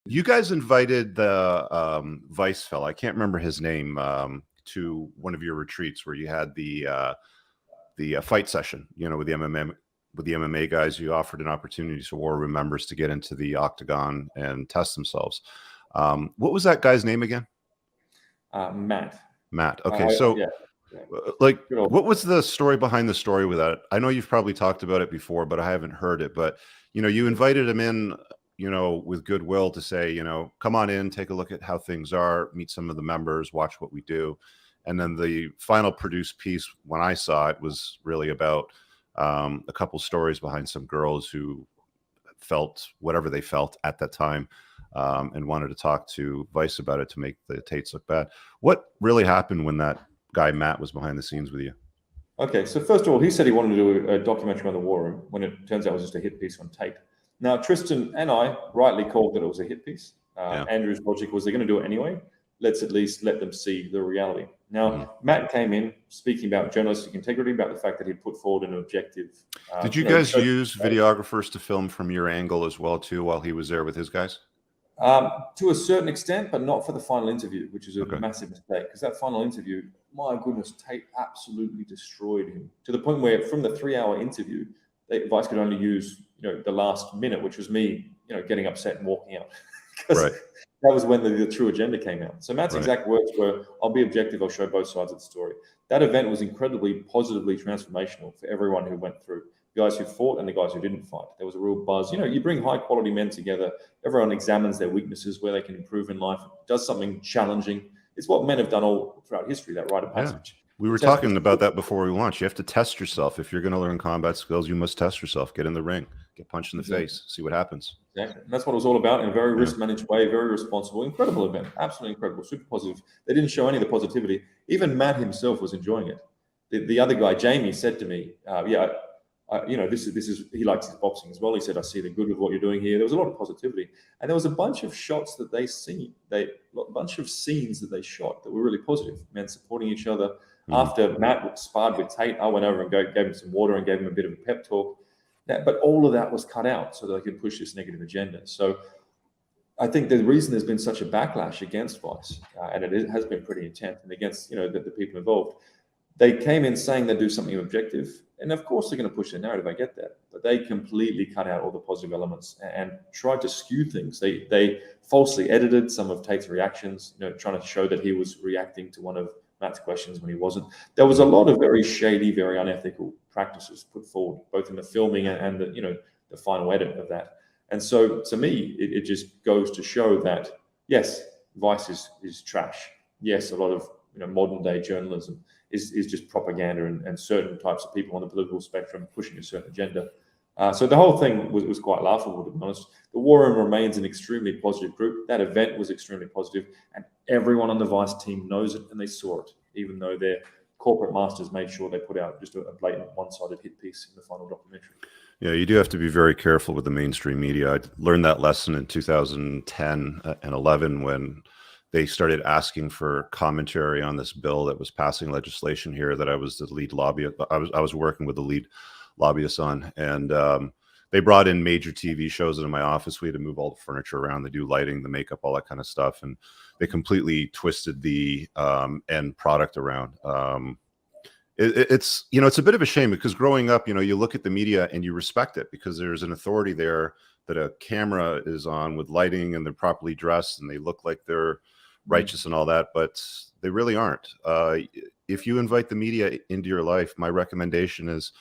You guys invited the Vice fellow, I can't remember his name, to one of your retreats where you had the fight session, with the MMA guys. You offered an opportunity to War Room members to get into the octagon and test themselves. What was that guy's name again? Matt. Matt. Okay, so like, what was the story behind the story with that? I know you've probably talked about it before, but I haven't heard it. But you invited him in, with goodwill to say, come on in, take a look at how things are, meet some of the members, watch what we do. And then the final produced piece, when I saw it, was really about a couple stories behind some girls who felt whatever they felt at that time, and wanted to talk to Vice about it to make the Tates look bad. What really happened when that guy Matt was behind the scenes with you? Okay, so first of all, he said he wanted to do a documentary on the War Room when it turns out it was just a hit piece on Tate. Now, Tristan and I rightly called that it was a hit piece. Andrew's logic was they're going to do it anyway. Let's at least let them see the reality. Now, Matt came in speaking about journalistic integrity, about the fact that he put forward an objective. Did you guys use videographers to film from your angle as well, too, while he was there with his guys? To a certain extent, but not for the final interview, which is a massive mistake. Because that final interview, my goodness, Tate absolutely destroyed him to the point where from the 3-hour interview, Vice could only use the last minute, which was me getting upset and walking out. Because that was when the true agenda came out. So Matt's exact words were, I'll be objective, I'll show both sides of the story. That event was incredibly positively transformational for everyone who went through. The guys who fought and the guys who didn't fight. There was a real buzz. You bring high quality men together, everyone examines their weaknesses, where they can improve in life, does something challenging. It's what men have done all throughout history, that rite of passage. We were talking about that before we launched. You have to test yourself. If you're going to learn combat skills, you must test yourself. Get in the ring, get punched in the face, see what happens. Exactly. And that's what it was all about in a very risk-managed way, very responsible, incredible event, absolutely incredible, super positive. They didn't show any of the positivity. Even Matt himself was enjoying it. The other guy, Jamie, said to me, this is he likes his boxing as well. He said, I see the good with what you're doing here. There was a lot of positivity. And there was a bunch of shots that a bunch of scenes that they shot that were really positive, men supporting each other. After Matt sparred with Tate, I went over and gave him some water and gave him a bit of a pep talk. But all of that was cut out so that they could push this negative agenda. So I think the reason there's been such a backlash against Vice, and it has been pretty intense, and against the people involved, they came in saying they'd do something objective. And of course, they're going to push their narrative. I get that. But they completely cut out all the positive elements and tried to skew things. They falsely edited some of Tate's reactions, trying to show that he was reacting to one of Matt's questions when he wasn't. There was a lot of very shady, very unethical practices put forward, both in the filming and the final edit of that. And so, to me, it just goes to show that yes, Vice is trash. Yes, a lot of modern day journalism is just propaganda and certain types of people on the political spectrum pushing a certain agenda. So the whole thing was quite laughable, to be honest. The War Room remains an extremely positive group. That event was extremely positive, and everyone on the Vice team knows it and they saw it, even though their corporate masters made sure they put out just a blatant one-sided hit piece in the final documentary. Yeah, you do have to be very careful with the mainstream media. I learned that lesson in 2010 and 11 when they started asking for commentary on this bill that was passing legislation here that I was the lead lobbyist. I was working with the lead lobbyist on, and they brought in major TV shows into my office. We had to move all the furniture around. They do lighting, the makeup, all that kind of stuff, and they completely twisted the end product around. It's a bit of a shame because growing up, you look at the media and you respect it because there's an authority there that a camera is on with lighting and they're properly dressed and they look like they're righteous and all that, but they really aren't. If you invite the media into your life, my recommendation is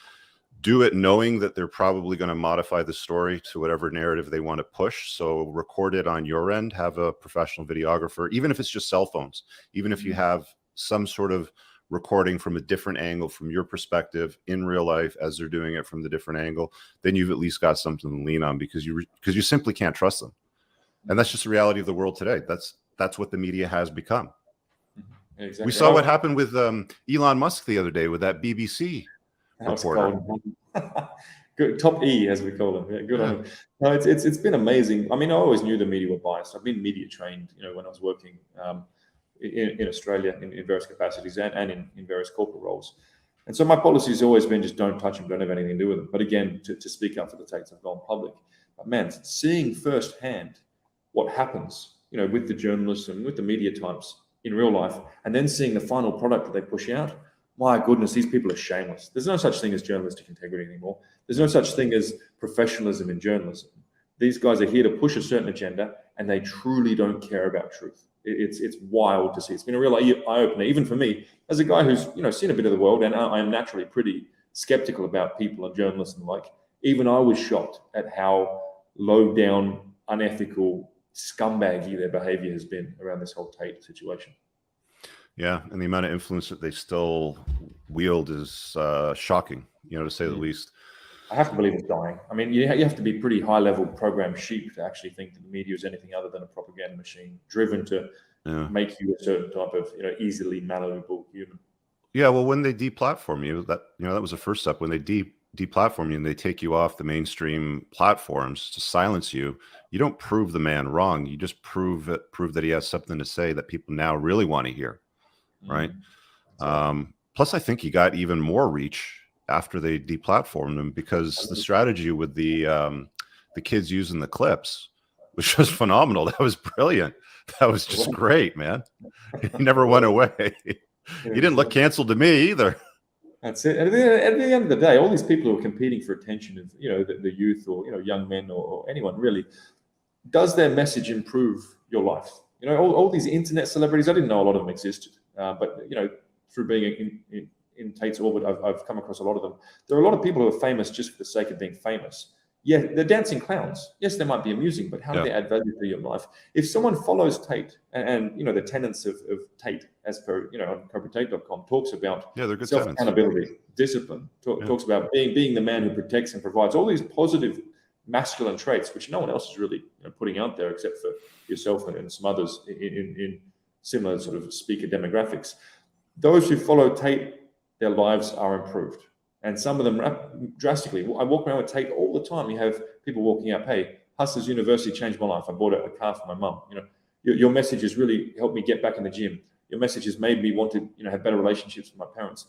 do it knowing that they're probably going to modify the story to whatever narrative they want to push. So record it on your end, have a professional videographer, even if it's just cell phones, even if you have some sort of recording from a different angle from your perspective in real life as they're doing it from the different angle, then you've at least got something to lean on because you simply can't trust them. And that's just the reality of the world today. That's what the media has become. Exactly. We saw what happened with Elon Musk the other day with that BBC reporter. Good, top E, as we call him. Yeah, good on him. No, it's been amazing. I mean, I always knew the media were biased. I've been media trained, when I was working in Australia in various capacities and in various corporate roles. And so my policy has always been just don't touch them, don't have anything to do with them. But again, to speak up for the Tates, I've gone public. But man, seeing firsthand what happens, with the journalists and with the media types in real life, and then seeing the final product that they push out, my goodness, these people are shameless. There's no such thing as journalistic integrity anymore. There's no such thing as professionalism in journalism. These guys are here to push a certain agenda, and they truly don't care about truth. It's wild to see. It's been a real eye-opener, even for me, as a guy who's seen a bit of the world, and I am naturally pretty skeptical about people and journalists and the like. Even I was shocked at how low down, unethical, scumbaggy their behavior has been around this whole Tate situation. Yeah, and the amount of influence that they still wield is shocking, to say the least. I have to believe it's dying. I mean, you have to be pretty high-level program sheep to actually think that the media is anything other than a propaganda machine driven to make you a certain type of easily malleable human. Yeah, well, when they deplatform you, that was the first step. When they deplatform you and they take you off the mainstream platforms to silence you, you don't prove the man wrong. You just prove that he has something to say that people now really want to hear, right? Plus, I think he got even more reach after they deplatformed him, because the strategy with the kids using the clips was just phenomenal. That was brilliant. That was just great, man. He never went away. He didn't look canceled to me either. That's it. And at the end of the day, all these people who are competing for attention of the youth or young men or anyone really, does their message improve your life? All these internet celebrities, I didn't know a lot of them existed, but through being in Tate's orbit, I've come across a lot of them. There are a lot of people who are famous just for the sake of being famous. Yeah, they're dancing clowns. Yes, they might be amusing, but how do they add value to your life? If someone follows Tate and the tenets of Tate, as per on corporatate.com, talks about self-accountability, discipline, talks about being the man who protects and provides, all these positive masculine traits, which no one else is really putting out there except for yourself and some others in similar sort of speaker demographics. Those who follow Tate, their lives are improved. And some of them drastically. I walk around with Tate all the time. You have people walking up, hey, Hustlers University changed my life. I bought a car for my mum. Your message has really helped me get back in the gym. Your message has made me want to have better relationships with my parents.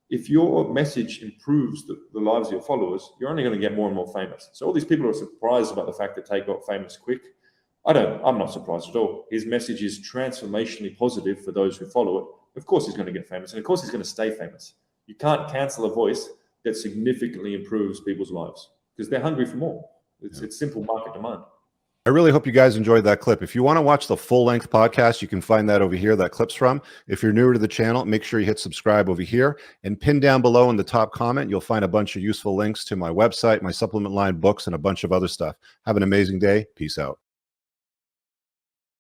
If your message improves the lives of your followers, you're only going to get more and more famous. So all these people are surprised about the fact that Tate got famous quick. I'm not surprised at all. His message is transformationally positive for those who follow it. Of course he's going to get famous, and of course he's going to stay famous. You can't cancel a voice that significantly improves people's lives because they're hungry for more. It's simple market demand. I really hope you guys enjoyed that clip. If you want to watch the full-length podcast, you can find that over here, that clip's from. If you're newer to the channel, make sure you hit subscribe over here, and pin down below in the top comment, you'll find a bunch of useful links to my website, my supplement line, books, and a bunch of other stuff. Have an amazing day. Peace out.